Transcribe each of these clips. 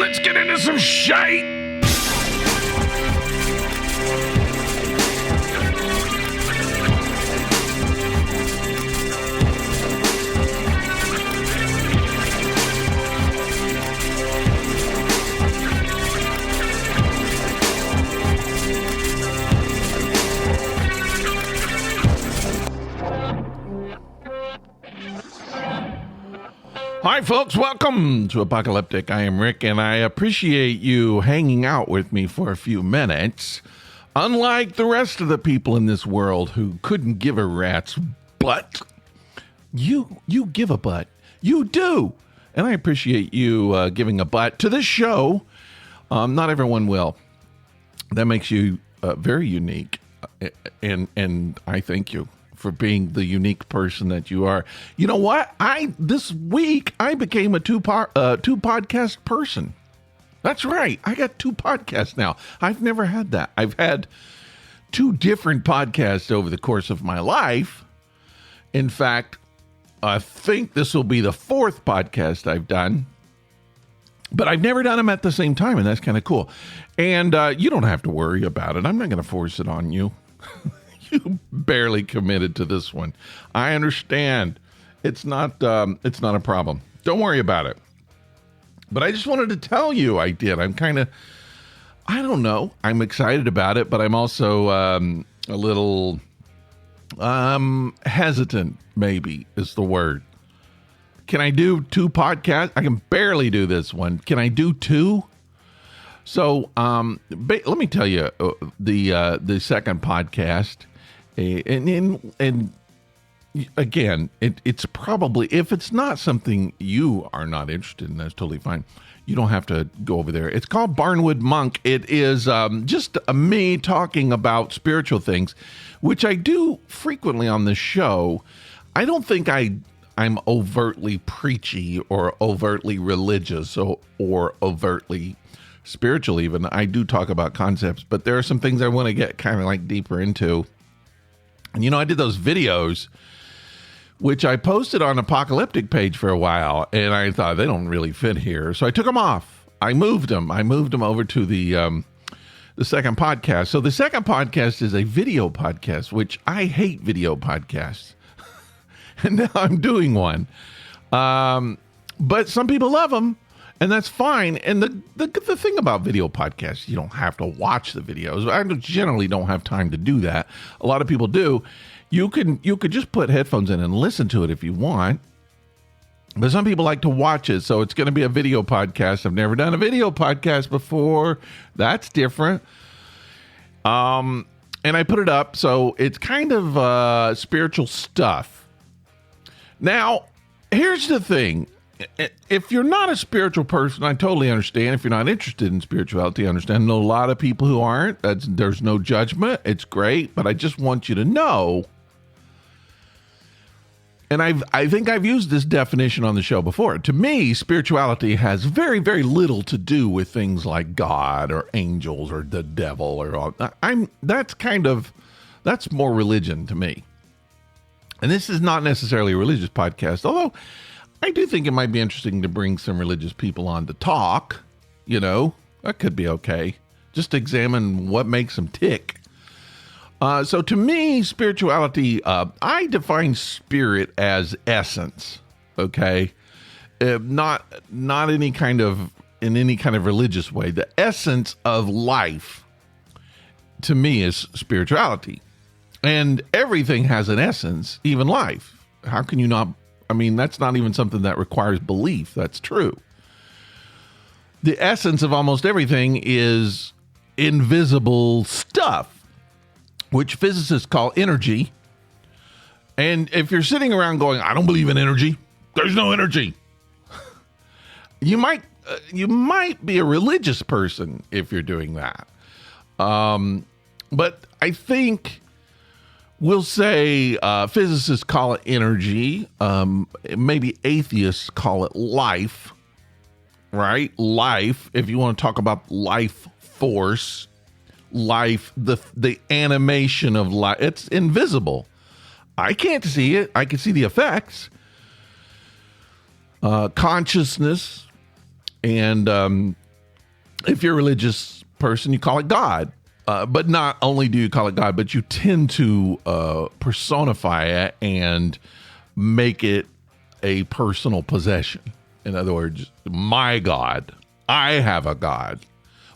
Let's get into some shite. Hi, folks. Welcome to Apocaleptic. I am Rick, and I appreciate you hanging out with me for a few minutes. Unlike the rest of the people in this world who couldn't give a rat's butt, you give a butt. You do. And I appreciate you giving a butt to this show. Not everyone will. That makes you very unique, and I thank you for being the unique person that you are. You know what? This week I became a two podcast person. That's right. I got 2 podcasts now. I've never had that. I've had 2 different podcasts over the course of my life. In fact, I think this will be the 4th podcast I've done. But I've never done them at the same time, and that's kind of cool. And you don't have to worry about it. I'm not going to force it on you. You barely committed to this one. I understand. It's not a problem. Don't worry about it. But I just wanted to tell you I did. I'm kind of, I don't know. I'm excited about it, but I'm also a little hesitant, maybe is the word. Can I do 2 podcasts? I can barely do this one. Can I do 2? So let me tell you the second podcast. And again, it's probably, if it's not something you are not interested in, that's totally fine. You don't have to go over there. It's called Barnwood Monk. It is just me talking about spiritual things, which I do frequently on this show. I don't think I'm overtly preachy or overtly religious or overtly spiritual even. I do talk about concepts, but there are some things I want to get kind of like deeper into. And, you know, I did those videos, which I posted on Apocaleptic page for a while, and I thought they don't really fit here. So I took them off. I moved them over to the second podcast. So the second podcast is a video podcast, which I hate video podcasts. And now I'm doing one. But some people love them, and that's fine. And the thing about video podcasts, you don't have to watch the videos. I generally don't have time to do that. A lot of people do. You could just put headphones in and listen to it if you want. But some people like to watch it, so it's going to be a video podcast. I've never done a video podcast before. That's different. And I put it up, so it's kind of spiritual stuff. Now, here's the thing. If you're not a spiritual person, I totally understand. If you're not interested in spirituality, I understand. I know a lot of people who aren't. There's no judgment. It's great, but I just want you to know, and I think I've used this definition on the show before. To me, spirituality has very, very little to do with things like God or angels or the devil or all. That's more religion to me. And this is not necessarily a religious podcast, although I do think it might be interesting to bring some religious people on to talk. You know, that could be okay. Just examine what makes them tick. So to me, spirituality, I define spirit as essence. Okay, not in any kind of religious way. The essence of life, to me, is spirituality, and everything has an essence, even life. How can you not? I mean, that's not even something that requires belief. That's true. The essence of almost everything is invisible stuff, which physicists call energy. And if you're sitting around going, I don't believe in energy, there's no energy. You might be a religious person if you're doing that. But I think we'll say physicists call it energy. Maybe atheists call it life, right? Life, if you want to talk about life force, life, the animation of life, it's invisible. I can't see it. I can see the effects. Consciousness and if you're a religious person, you call it God. But not only do you call it God, but you tend to personify it and make it a personal possession. In other words, my God, I have a God.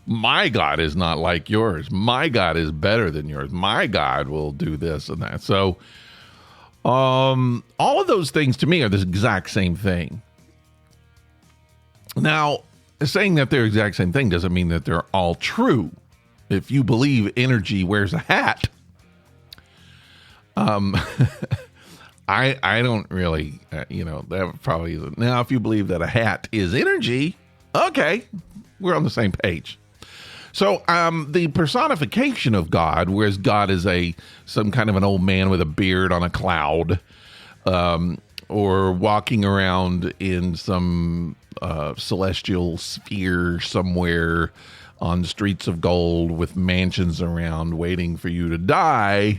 My God is not like yours. My God is better than yours. My God will do this and that. So all of those things to me are the exact same thing. Now, saying that they're the exact same thing doesn't mean that they're all true. If you believe energy wears a hat, I don't really, that probably isn't. Now, if you believe that a hat is energy, okay, we're on the same page. So the personification of God, whereas God is some kind of an old man with a beard on a cloud, or walking around in some celestial sphere somewhere on streets of gold with mansions around waiting for you to die,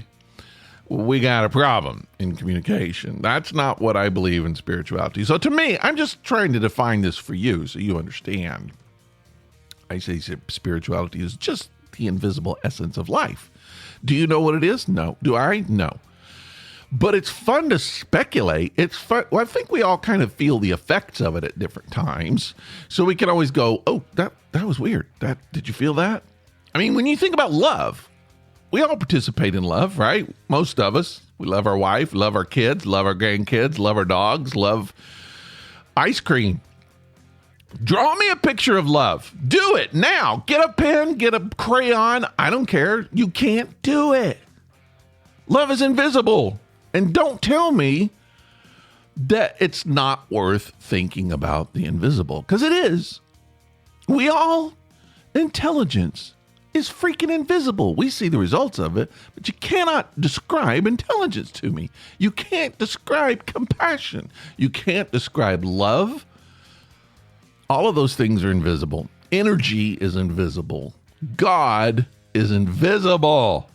we got a problem in communication. That's not what I believe in spirituality. So to me, I'm just trying to define this for you so you understand. I say spirituality is just the invisible essence of life. Do you know what it is? No. Do I? No. But it's fun to speculate. It's fun. Well, I think we all kind of feel the effects of it at different times. So we can always go, oh, that was weird. Did you feel that? I mean, when you think about love, we all participate in love, right? Most of us. We love our wife, love our kids, love our grandkids, love our dogs, love ice cream. Draw me a picture of love. Do it now. Get a pen, get a crayon. I don't care. You can't do it. Love is invisible. And don't tell me that it's not worth thinking about the invisible, because it is. Intelligence is freaking invisible. We see the results of it, but you cannot describe intelligence to me. You can't describe compassion. You can't describe love. All of those things are invisible. Energy is invisible. God is invisible.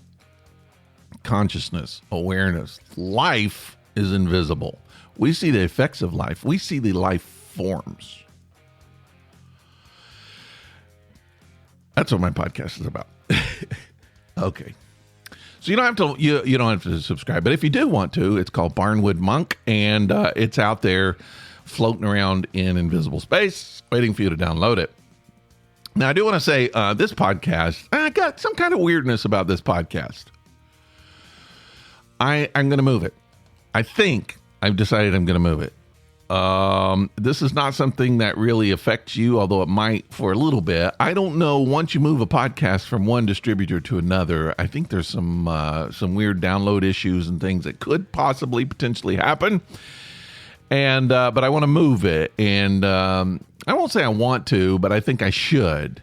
Consciousness, awareness, life is invisible. We see the effects of life. We see the life forms. That's what my podcast is about. Okay. So you don't have to subscribe, but if you do want to, it's called Barnwood Monk, and it's out there floating around in invisible space, waiting for you to download it. Now, I do want to say this podcast, I got some kind of weirdness about this podcast. I'm going to move it. I think I've decided I'm going to move it. This is not something that really affects you, although it might for a little bit. I don't know. Once you move a podcast from one distributor to another, I think there's some weird download issues and things that could potentially happen. And but I want to move it, and I won't say I want to, but I think I should.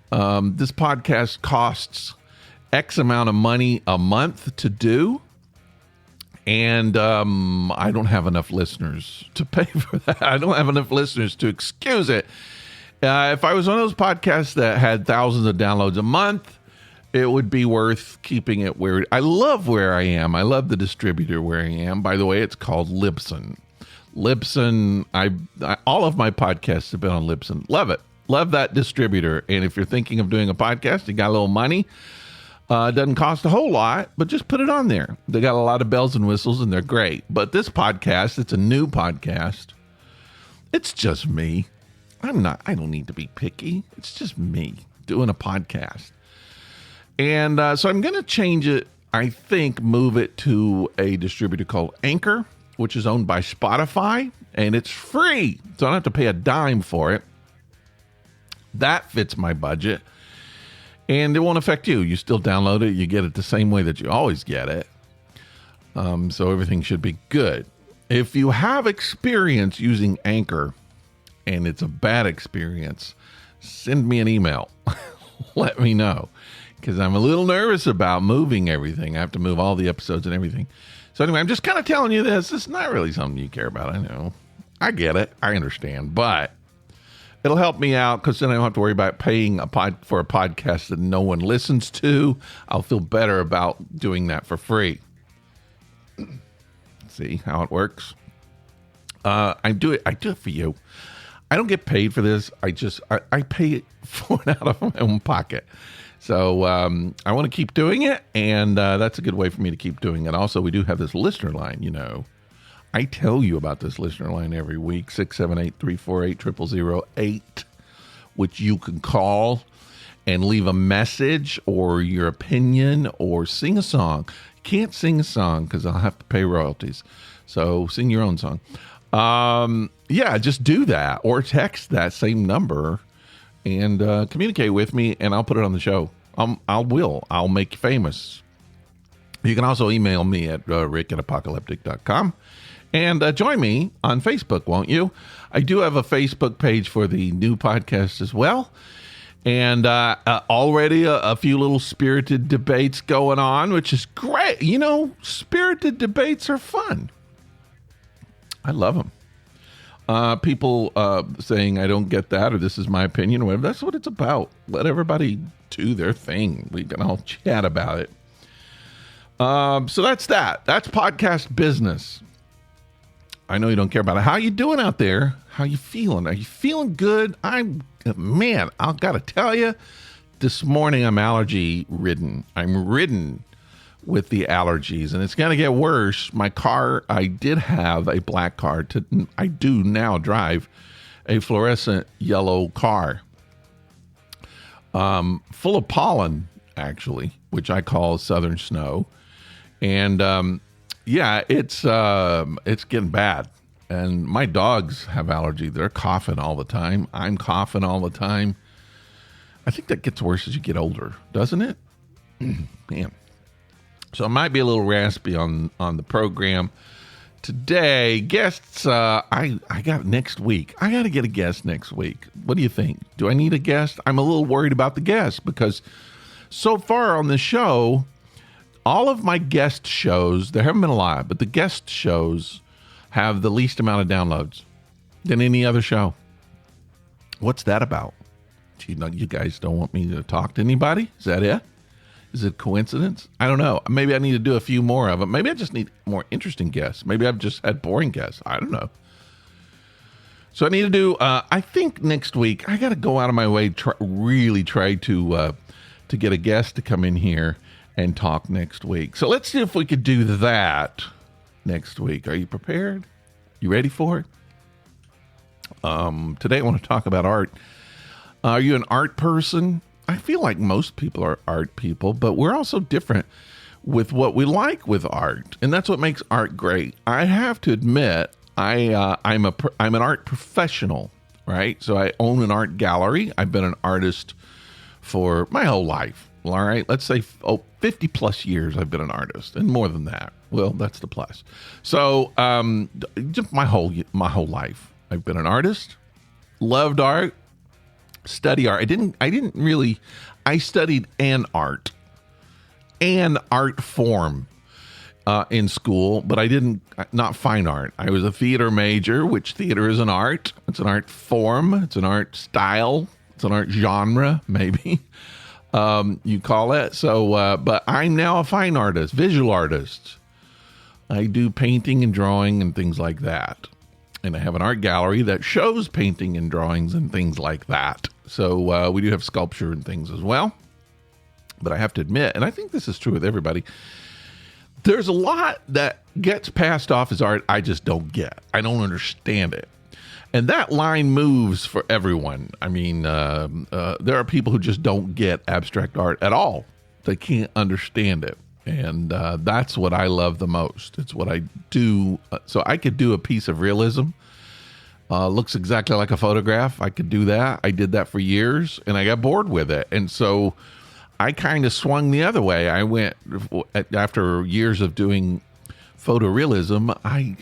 This podcast costs X amount of money a month to do. And I don't have enough listeners to pay for that. I don't have enough listeners to excuse it. If I was one of those podcasts that had thousands of downloads a month, it would be worth keeping it where... I love where I am. I love the distributor where I am. By the way, it's called Libsyn. Libsyn, all of my podcasts have been on Libsyn. Love it. Love that distributor. And if you're thinking of doing a podcast, you got a little money... it doesn't cost a whole lot, but just put it on there. They got a lot of bells and whistles, and they're great. But this podcast, it's a new podcast. It's just me. I don't need to be picky. It's just me doing a podcast. And so I'm going to change it, I think, move it to a distributor called Anchor, which is owned by Spotify, and it's free. So I don't have to pay a dime for it. That fits my budget. And it won't affect you. You still download it. You get it the same way that you always get it. So everything should be good. If you have experience using Anchor and it's a bad experience, send me an email. Let me know. Because I'm a little nervous about moving everything. I have to move all the episodes and everything. So anyway, I'm just kind of telling you this. It's not really something you care about. I know. I get it. I understand. But... it'll help me out because then I don't have to worry about paying for a podcast that no one listens to. I'll feel better about doing that for free. See how it works? I do it for you. I don't get paid for this. I pay for it out of my own pocket. So I want to keep doing it, and that's a good way for me to keep doing it. Also, we do have this listener line, I tell you about this listener line every week, 678-348-0008, which you can call and leave a message or your opinion or sing a song. Can't sing a song because I'll have to pay royalties. So sing your own song. Just do that or text that same number and communicate with me, and I'll put it on the show. I'll make you famous. You can also email me at rick@apocaleptic.com. And join me on Facebook, won't you? I do have a Facebook page for the new podcast as well. And already a few little spirited debates going on, which is great. Spirited debates are fun. I love them. People saying, I don't get that, or this is my opinion, or whatever. That's what it's about. Let everybody do their thing. We can all chat about it. So that's that. That's podcast business. I know you don't care about it. How you doing out there? How you feeling? Are you feeling good? I've got to tell you, this morning I'm allergy ridden. I'm ridden with the allergies, and it's going to get worse. My car, I did have a black car. I do now drive a fluorescent yellow car, full of pollen, actually, which I call southern snow. And it's getting bad. And my dogs have allergy. They're coughing all the time. I'm coughing all the time. I think that gets worse as you get older, doesn't it? Man. So it might be a little raspy on the program today. Guests, I got next week. I got to get a guest next week. What do you think? Do I need a guest? I'm a little worried about the guest because so far on the show, all of my guest shows, there haven't been a lot, but the guest shows have the least amount of downloads than any other show. What's that about? You guys don't want me to talk to anybody? Is that it? Is it coincidence? I don't know. Maybe I need to do a few more of them. Maybe I just need more interesting guests. Maybe I've just had boring guests. I don't know. So I need to do, I think next week, I got to go out of my way, really try to get a guest to come in here and talk next week. So let's see if we could do that next week. Are you prepared? You ready for it? Today I want to talk about art. Are you an art person? I feel like most people are art people, but we're also different with what we like with art, and that's what makes art great. I have to admit, I'm an art professional, right? So I own an art gallery. I've been an artist for my whole life. All right, let's say 50 plus years I've been an artist, and more than that. Well, that's the plus. So just my whole life I've been an artist. Loved art. Study art. I studied an art form in school, but not fine art. I was a theater major, which theater is an art. It's an art form. It's an art style. It's an art genre, maybe you call it. So, but I'm now a fine artist, visual artist. I do painting and drawing and things like that. And I have an art gallery that shows painting and drawings and things like that. So we do have sculpture and things as well. But I have to admit, and I think this is true with everybody, there's a lot that gets passed off as art I just don't get. I don't understand it. And that line moves for everyone. I mean, there are people who just don't get abstract art at all. They can't understand it. And that's what I love the most. It's what I do. So I could do a piece of realism. Looks exactly like a photograph. I could do that. I did that for years, and I got bored with it. And so I kind of swung the other way. I went, after years of doing photorealism, I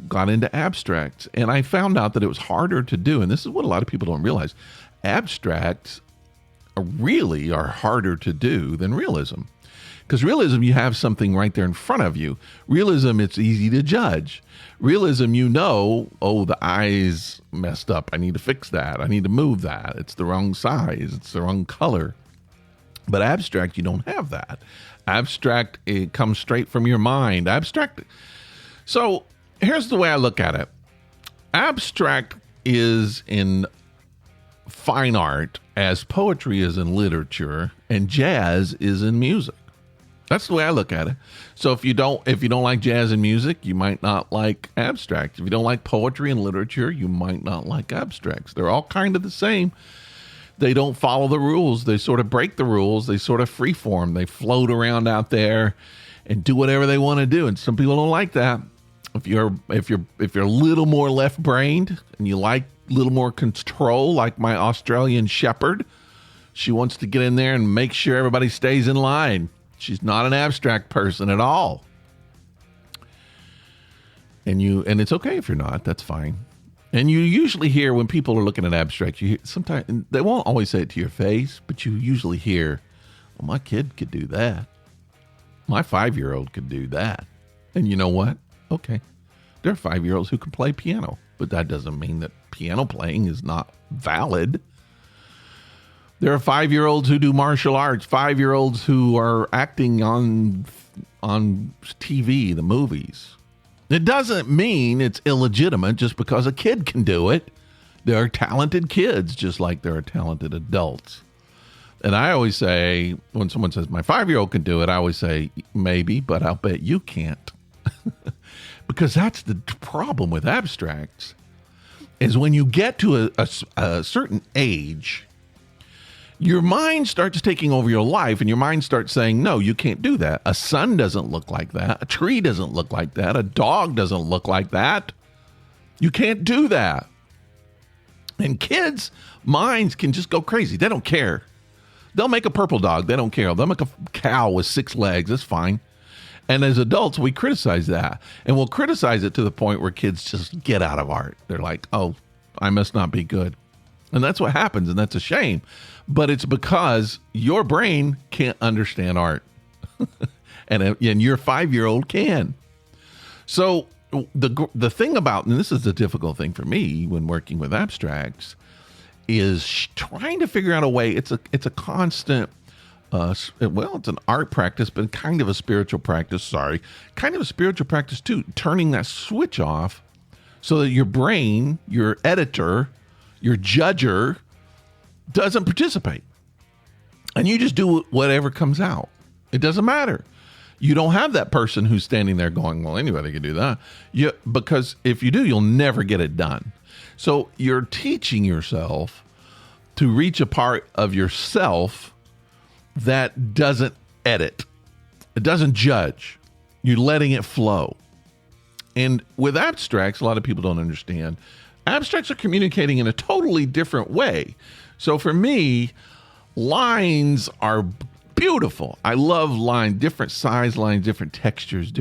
got into abstracts. And I found out that it was harder to do. And this is what a lot of people don't realize. Abstracts really are harder to do than realism. Because realism, you have something right there in front of you. Realism, it's easy to judge. Realism, the eye's messed up. I need to fix that. I need to move that. It's the wrong size. It's the wrong color. But abstract, you don't have that. Abstract, it comes straight from your mind. So here's the way I look at it. Abstract is in fine art as poetry is in literature and jazz is in music. That's the way I look at it. So if you don't like jazz and music, you might not like abstract. If you don't like poetry and literature, you might not like abstracts. They're all kind of the same. They don't follow the rules. They sort of break the rules. They sort of freeform. They float around out there and do whatever they want to do. And some people don't like that. If you're a little more left-brained and you like a little more control, like my Australian Shepherd, she wants to get in there and make sure everybody stays in line. She's not an abstract person at all. And it's okay if you're not. That's fine. And you usually hear when people are looking at abstract, you hear, sometimes they won't always say it to your face, but you usually hear, well, my kid could do that. My 5-year-old could do that. And you know what? Okay. There are 5-year-olds who can play piano, but that doesn't mean that piano playing is not valid. There are 5-year-olds who do martial arts, 5-year-olds who are acting on TV, the movies. It doesn't mean it's illegitimate just because a kid can do it. There are talented kids just like there are talented adults. And I always say, when someone says, my 5-year-old can do it, I always say, maybe, but I'll bet you can't. Because that's the problem with abstracts, is when you get to a certain age, your mind starts taking over your life and your mind starts saying, no, you can't do that. A sun doesn't look like that. A tree doesn't look like that. A dog doesn't look like that. You can't do that. And kids' minds can just go crazy. They don't care. They'll make a purple dog. They don't care. They'll make a cow with 6 legs. That's fine. And as adults, we criticize that. And we'll criticize it to the point where kids just get out of art. They're like, oh, I must not be good. And that's what happens, and that's a shame. But it's because your brain can't understand art. and your 5-year-old can. So the thing about, and this is the difficult thing for me when working with abstracts, is trying to figure out a way. It's a constant, it's an art practice, but kind of a spiritual practice. Kind of a spiritual practice too. Turning that switch off so that your brain, your editor, your judger doesn't participate. And you just do whatever comes out. It doesn't matter. You don't have that person who's standing there going, well, anybody can do that. Because if you do, you'll never get it done. So you're teaching yourself to reach a part of yourself that doesn't edit. It doesn't judge. You're letting it flow. And with abstracts, a lot of people don't understand. Abstracts are communicating in a totally different way. So for me, lines are beautiful. I love lines, different size lines, different textures,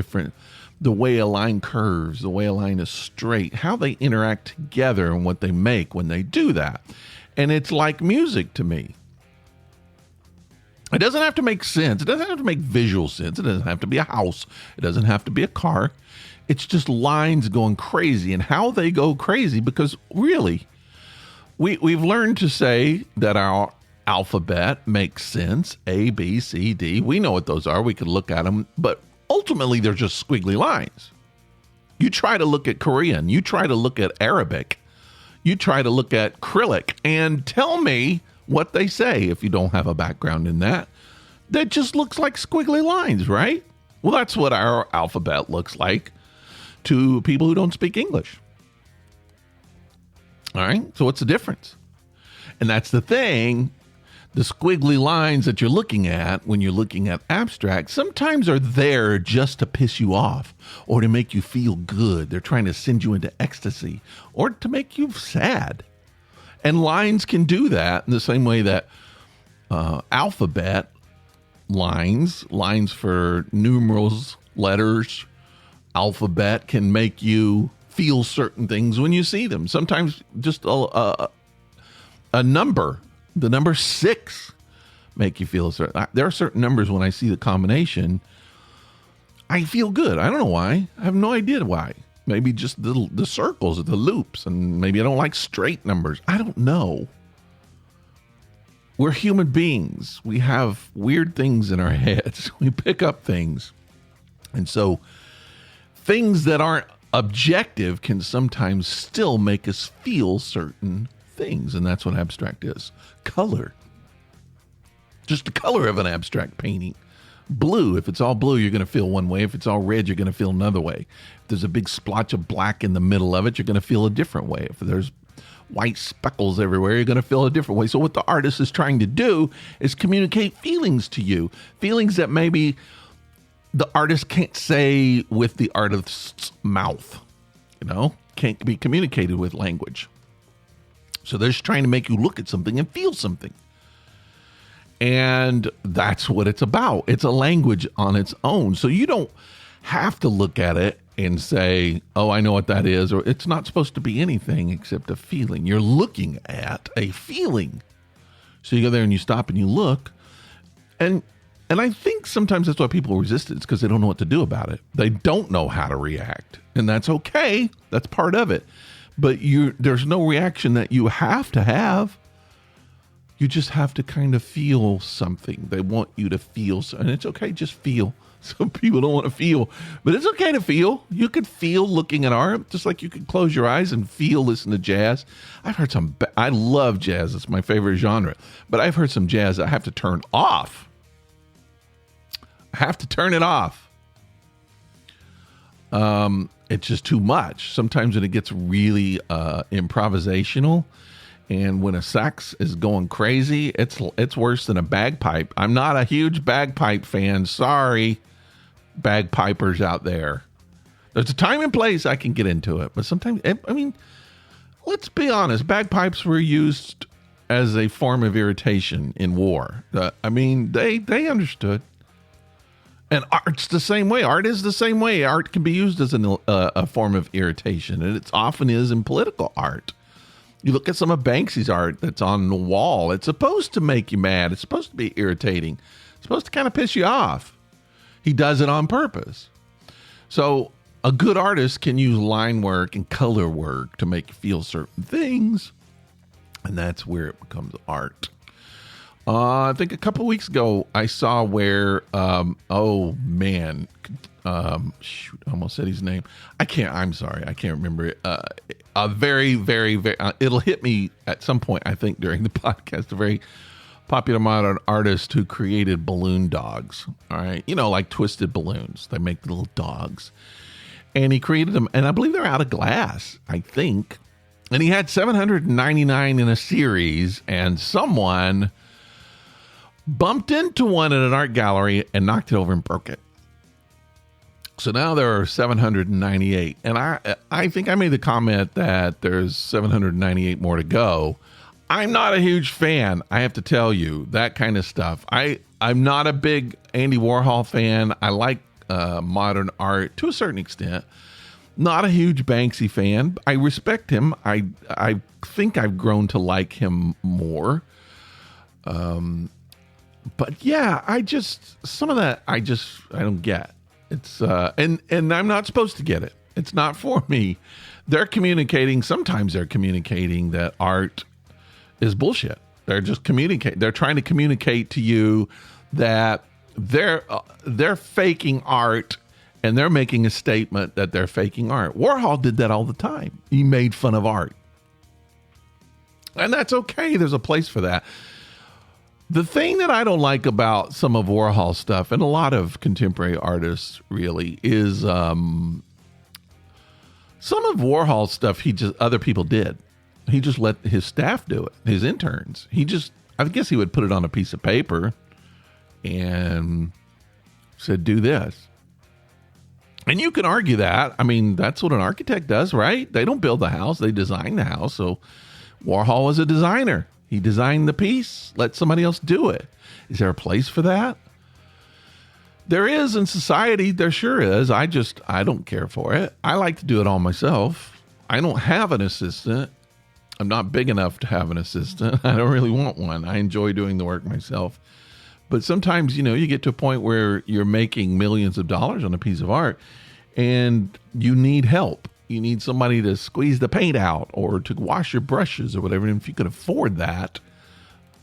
the way a line curves, the way a line is straight, how they interact together and what they make when they do that. And it's like music to me. It doesn't have to make sense. It doesn't have to make visual sense. It doesn't have to be a house. It doesn't have to be a car. It's just lines going crazy, and how they go crazy, because really, we've learned to say that our alphabet makes sense, A, B, C, D. We know what those are. We can look at them, but ultimately they're just squiggly lines. You try to look at Korean. You try to look at Arabic. You try to look at Cyrillic and tell me what they say if you don't have a background in that. That just looks like squiggly lines, right? Well, that's what our alphabet looks like to people who don't speak English. All right, so what's the difference? And that's the thing. The squiggly lines that you're looking at when you're looking at abstract sometimes are there just to piss you off or to make you feel good. They're trying to send you into ecstasy or to make you sad. And lines can do that in the same way that alphabet lines for numerals, letters, alphabet can make you feel certain things when you see them. Sometimes just a number, the number 6, make you feel certain. There are certain numbers when I see the combination, I feel good. I don't know why. I have no idea why. Maybe just the circles, the loops, and maybe I don't like straight numbers. I don't know. We're human beings. We have weird things in our heads. We pick up things. And so things that aren't objective can sometimes still make us feel certain things. And that's what abstract is. Color. Just the color of an abstract painting. Blue, if it's all blue, you're going to feel one way. If it's all red, you're going to feel another way. If there's a big splotch of black in the middle of it, you're going to feel a different way. If there's white speckles everywhere, you're going to feel a different way. So what the artist is trying to do is communicate feelings to you. Feelings that maybe the artist can't say with the artist's mouth. Can't be communicated with language. So they're just trying to make you look at something and feel something. And that's what it's about. It's a language on its own. So you don't have to look at it and say, oh, I know what that is. Or it's not supposed to be anything except a feeling. You're looking at a feeling. So you go there and you stop and you look. And I think sometimes that's why people resist it. It's because they don't know what to do about it. They don't know how to react. And that's okay. That's part of it. But there's no reaction that you have to have. You just have to kind of feel something. They want you to feel, and it's okay, just feel. Some people don't want to feel, but it's okay to feel. You could feel looking at art, just like you could close your eyes and feel, listen to jazz. I love jazz. It's my favorite genre, but I've heard some jazz I have to turn off. I have to turn it off. It's just too much. Sometimes when it gets really improvisational, and when a sax is going crazy, it's worse than a bagpipe. I'm not a huge bagpipe fan. Sorry, bagpipers out there. There's a time and place I can get into it. But sometimes, let's be honest. Bagpipes were used as a form of irritation in war. They understood. And art's the same way. Art is the same way. Art can be used as a form of irritation. And it often is in political art. You look at some of Banksy's art that's on the wall. It's supposed to make you mad. It's supposed to be irritating. It's supposed to kind of piss you off. He does it on purpose. So a good artist can use line work and color work to make you feel certain things. And that's where it becomes art. I think a couple of weeks ago, I saw where, I almost said his name. I'm sorry. I can't remember it. A very, very, very, it'll hit me at some point, I think, during the podcast. A very popular modern artist who created balloon dogs. All right. Like twisted balloons. They make little dogs. And he created them. And I believe they're out of glass, I think. And he had 799 in a series. And someone bumped into one at an art gallery and knocked it over and broke it. So now there are 798. And I think I made the comment that there's 798 more to go. I'm not a huge fan, I have to tell you, that kind of stuff. I'm not a big Andy Warhol fan. I like modern art to a certain extent. Not a huge Banksy fan. I respect him. I think I've grown to like him more. But yeah, some of that I don't get. It's and I'm not supposed to get it. It's not for me. Sometimes they're communicating that art is bullshit. They're just they're trying to communicate to you that they're faking art, and they're making a statement that they're faking art. Warhol did that all the time. He made fun of art. And that's okay. There's a place for that. The thing that I don't like about some of Warhol's stuff, and a lot of contemporary artists really, is some of Warhol's stuff other people did. He just let his staff do it, his interns. I guess he would put it on a piece of paper and said, do this. And you can argue that. That's what an architect does, right? They don't build the house, they design the house. So Warhol was a designer. He designed the piece. Let somebody else do it. Is there a place for that? There is in society. There sure is. I don't care for it. I like to do it all myself. I don't have an assistant. I'm not big enough to have an assistant. I don't really want one. I enjoy doing the work myself. But sometimes, you get to a point where you're making millions of dollars on a piece of art and you need help. You need somebody to squeeze the paint out or to wash your brushes or whatever. And if you could afford that,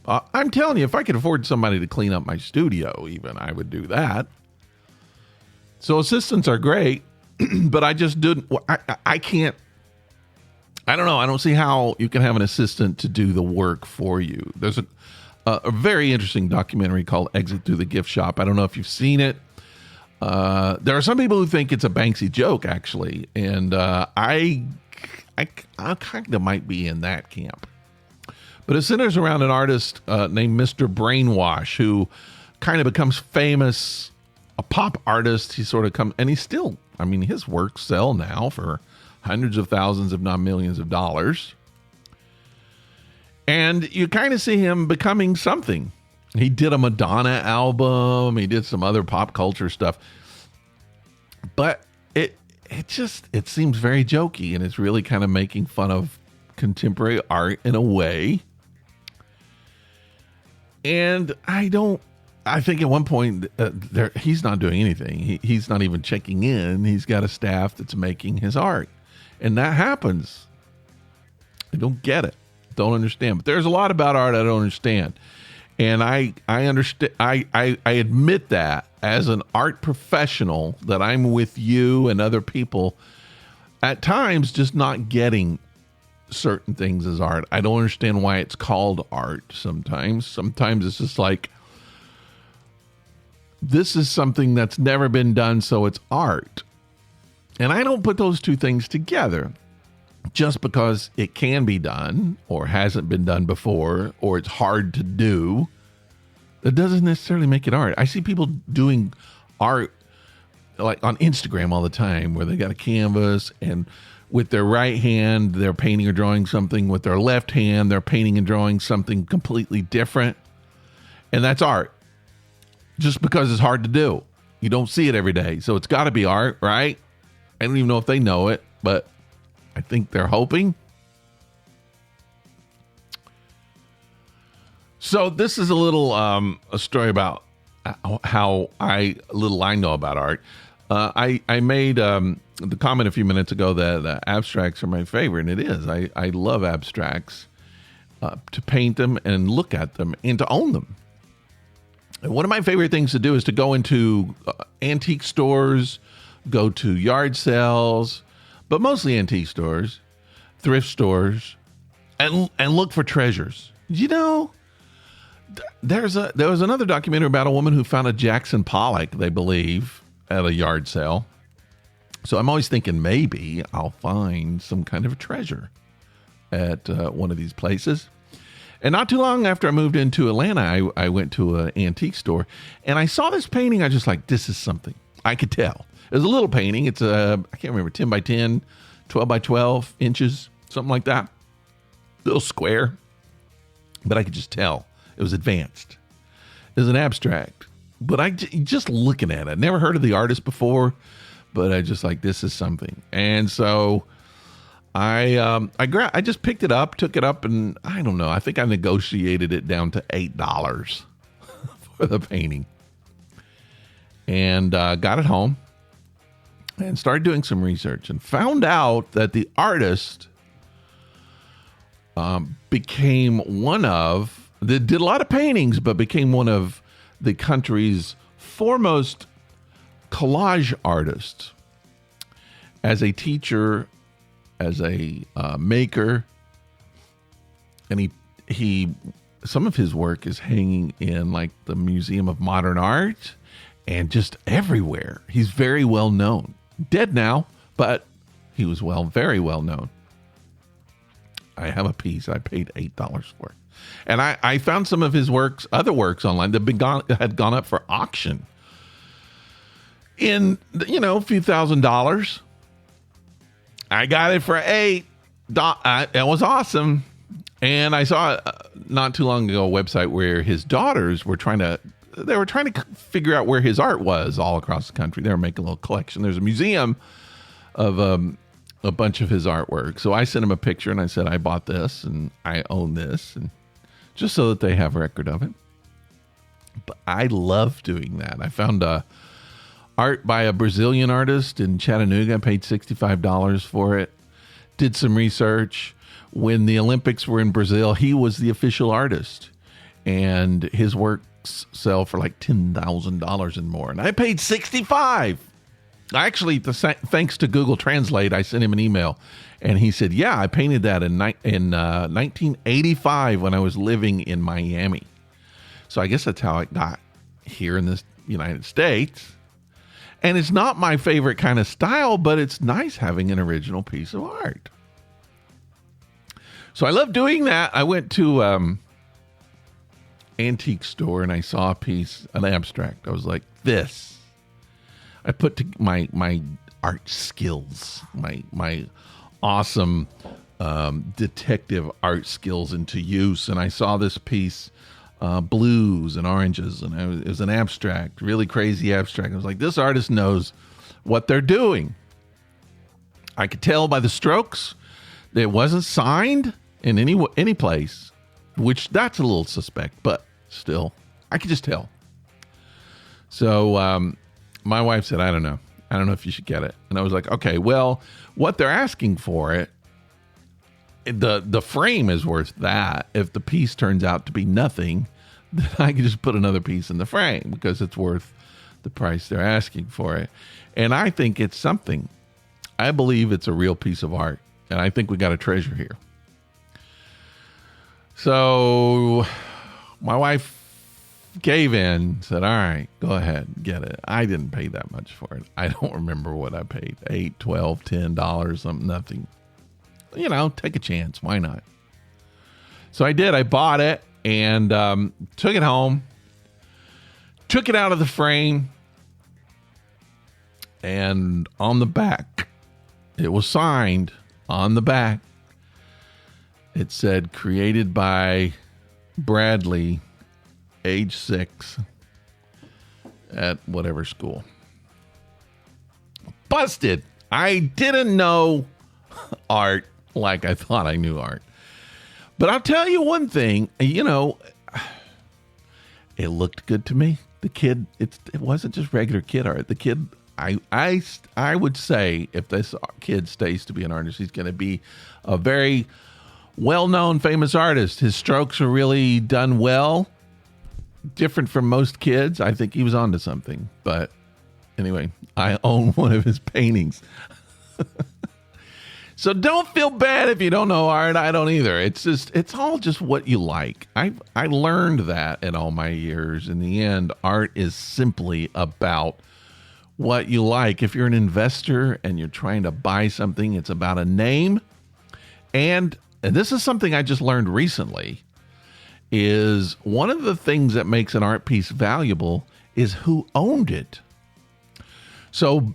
I'm telling you, if I could afford somebody to clean up my studio, even, I would do that. So assistants are great. but I just didn't. I can't. I don't know. I don't see how you can have an assistant to do the work for you. There's a very interesting documentary called Exit Through the Gift Shop. I don't know if you've seen it. There are some people who think it's a Banksy joke, actually, and I kind of might be in that camp. But it centers around an artist named Mr. Brainwash, who kind of becomes famous, a pop artist. He sort of comes, and he's still, I mean, his works sell now for hundreds of thousands, if not millions of dollars. And you kind of see him becoming something. He did a Madonna album. He did some other pop culture stuff. But it seems very jokey, and it's really kind of making fun of contemporary art in a way. And I think at one point he's not doing anything. He's not even checking in. He's got a staff that's making his art. And that happens. I don't get it. Don't understand. But there's a lot about art I don't understand. And I understand. I admit that as an art professional, that I'm with you and other people at times just not getting certain things as art. I don't understand why it's called art sometimes. Sometimes it's just like, this is something that's never been done, so it's art. And I don't put those two things together. Just because it can be done or hasn't been done before or it's hard to do, that doesn't necessarily make it art. I see people doing art like on Instagram all the time where they got a canvas and with their right hand, they're painting or drawing something. With their left hand, they're painting and drawing something completely different. And that's art. Just because it's hard to do. You don't see it every day. So it's got to be art, right? I don't even know if they know it, but I think they're hoping. So this is a little a story about how little I know about art. I made the comment a few minutes ago that abstracts are my favorite, and it is. I love abstracts, to paint them and look at them and to own them. And one of my favorite things to do is to go into antique stores, go to yard sales, but mostly antique stores, thrift stores, and look for treasures. You know, there was another documentary about a woman who found a Jackson Pollock, they believe, at a yard sale. So I'm always thinking maybe I'll find some kind of a treasure at one of these places. And not too long after I moved into Atlanta, I went to an antique store, and I saw this painting. I just like, this is something. I could tell. It was a little painting. It's I can't remember, 10 by 10, 12 by 12 inches, something like that. Little square. But I could just tell it was advanced. It was an abstract. But I just looking at it, never heard of the artist before, but I just like, this is something. And so I just picked it up, took it up, and I don't know. I think I negotiated it down to $8 for the painting. And got it home. And started doing some research and found out that the artist became one of, they did a lot of paintings, but became one of the country's foremost collage artists. As a teacher, as a maker, and he some of his work is hanging in like the Museum of Modern Art and just everywhere. He's very well known. Dead now, but he was very well known. I have a piece I paid $8 for. And I found some of his other works online that had gone up for auction in, a few $1,000s. I got it for $8. It was awesome. And I saw not too long ago a website where his daughters were trying to figure out where his art was all across the country. They were making a little collection. There's a museum of a bunch of his artwork. So I sent him a picture and I said, I bought this and I own this, and just so that they have record of it. But I love doing that. I found art by a Brazilian artist in Chattanooga. I paid $65 for it. Did some research. When the Olympics were in Brazil, he was the official artist, and his works sell for like $10,000 and more. And I paid $65. Actually, thanks to Google Translate, I sent him an email, and he said, "Yeah, I painted that in 1985 when I was living in Miami." So I guess that's how it got here in the United States. And it's not my favorite kind of style, but it's nice having an original piece of art. So I love doing that. I went to antique store and I saw a piece, an abstract. I was like, this. I put my art skills, my awesome detective art skills into use, and I saw this piece, blues and oranges, and it was an abstract, really crazy abstract. I was like, this artist knows what they're doing. I could tell by the strokes that it wasn't signed in any place, which that's a little suspect, but still, I could just tell. So my wife said, I don't know if you should get it. And I was like, okay, well, what they're asking for it, the frame is worth that. If the piece turns out to be nothing, then I can just put another piece in the frame because it's worth the price they're asking for it. And I think it's something. I believe it's a real piece of art, and I think we got a treasure here. So my wife gave in, said, all right, go ahead, get it. I didn't pay that much for it. I don't remember what I paid, $8, $12, $10, something, nothing. Take a chance. Why not? So I did. I bought it and took it home, took it out of the frame, and on the back, it was signed on the back. It said, created by Bradley, age 6, at whatever school. Busted. I didn't know art like I thought I knew art. But I'll tell you one thing, it looked good to me. The kid, it wasn't just regular kid art. The kid, I would say if this kid stays to be an artist, he's going to be a very well-known, famous artist. His strokes are really done well. Different from most kids. I think he was onto something. But anyway, I own one of his paintings. So don't feel bad if you don't know art. I don't either. It's all just what you like. I learned that in all my years. In the end, art is simply about what you like. If you're an investor and you're trying to buy something, it's about a name. And this is something I just learned recently, is one of the things that makes an art piece valuable is who owned it. So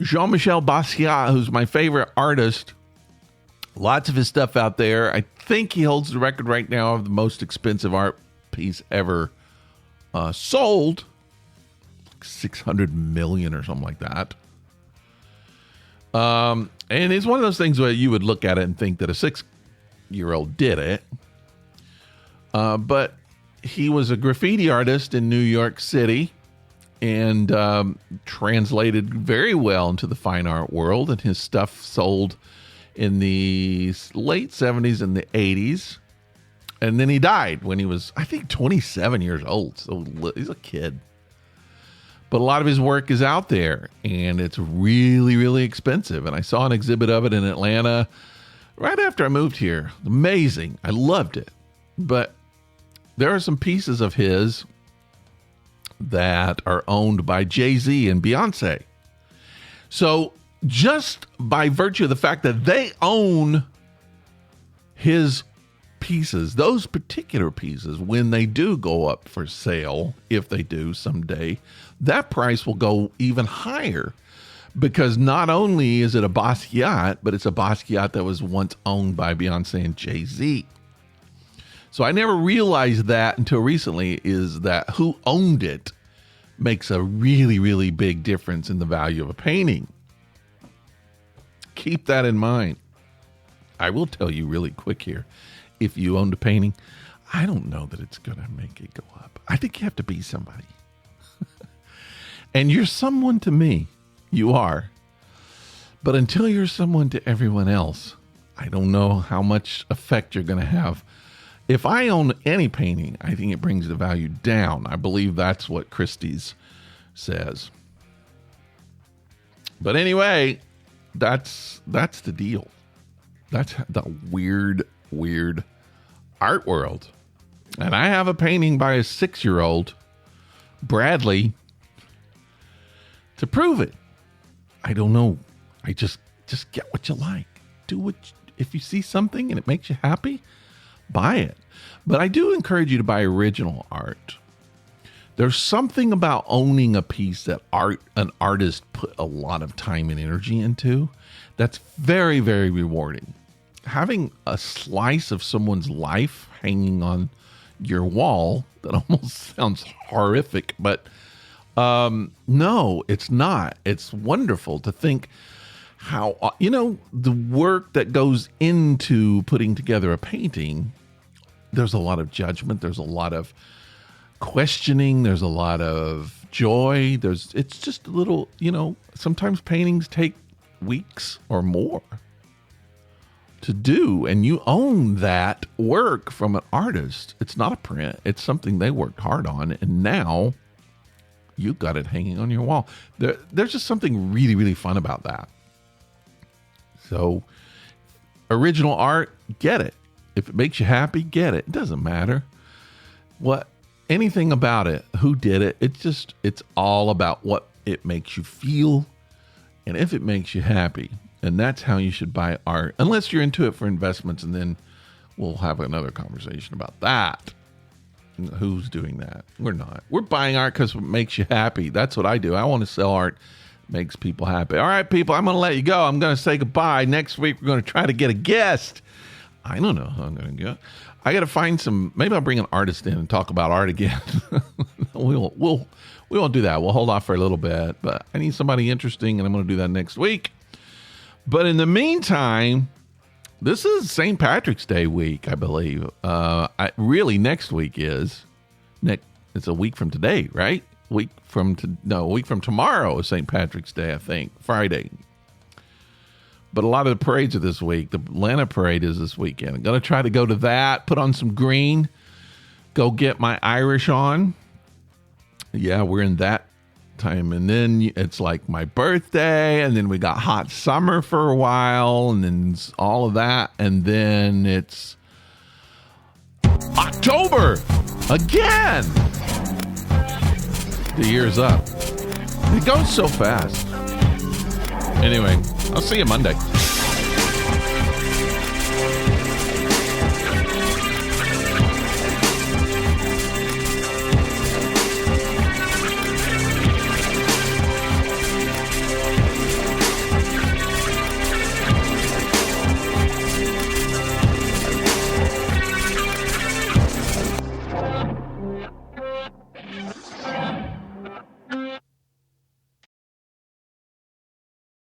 Jean-Michel Basquiat, who's my favorite artist, lots of his stuff out there. I think he holds the record right now of the most expensive art piece ever sold, like 600 million or something like that. And it's one of those things where you would look at it and think that a 6-year-old did it. But he was a graffiti artist in New York City and translated very well into the fine art world. And his stuff sold in the late 70s and the 80s. And then he died when he was, I think, 27 years old. So he's a kid. But a lot of his work is out there, and it's really, really expensive. And I saw an exhibit of it in Atlanta right after I moved here. Amazing. I loved it. But there are some pieces of his that are owned by Jay-Z and Beyonce. So just by virtue of the fact that they own his pieces, those particular pieces, when they do go up for sale, if they do someday, that price will go even higher, because not only is it a Basquiat, but it's a Basquiat that was once owned by Beyonce and Jay-Z. So I never realized that until recently, is that who owned it makes a really, really big difference in the value of a painting. Keep that in mind. I will tell you really quick here. If you owned a painting, I don't know that it's going to make it go up. I think you have to be somebody. And you're someone to me. You are. But until you're someone to everyone else, I don't know how much effect you're going to have. If I own any painting, I think it brings the value down. I believe that's what Christie's says. But anyway, that's the deal. That's the weird art world. And I have a painting by a 6-year-old, Bradley, to prove it. I don't know. I just get what you like. If you see something and it makes you happy, buy it. But I do encourage you to buy original art. There's something about owning a piece that an artist put a lot of time and energy into that's very, very rewarding. Having a slice of someone's life hanging on your wall, that almost sounds horrific, but no, it's not. It's wonderful to think how, the work that goes into putting together a painting. There's a lot of judgment. There's a lot of questioning. There's a lot of joy. It's just a little, sometimes paintings take weeks or more to do, and you own that work from an artist. It's not a print. It's something they worked hard on, and now you got it hanging on your wall. There's just something really, really fun about that. So, original art, get it. If it makes you happy, get it. It doesn't matter anything about it, who did it. It's all about what it makes you feel, and if it makes you happy. And that's how you should buy art, unless you're into it for investments, and then we'll have another conversation about that. Who's doing that? We're not. We're buying art because it makes you happy. That's what I do. I want to sell art. Makes people happy. All right, people, I'm going to let you go. I'm going to say goodbye. Next week, we're going to try to get a guest. I don't know how I'm going to go. I got to find maybe I'll bring an artist in and talk about art again. We won't do that. We'll hold off for a little bit, but I need somebody interesting, and I'm going to do that next week. But in the meantime, this is St. Patrick's Day week, I believe. Really, next week is. It's a week from today, right? A week from tomorrow is St. Patrick's Day, I think. Friday. But a lot of the parades are this week. The Atlanta parade is this weekend. I'm going to try to go to that, put on some green, go get my Irish on. Yeah, we're in that time. And then it's like my birthday, and then we got hot summer for a while, and then all of that. And then it's October again. The year's up. It goes so fast. Anyway, I'll see you Monday.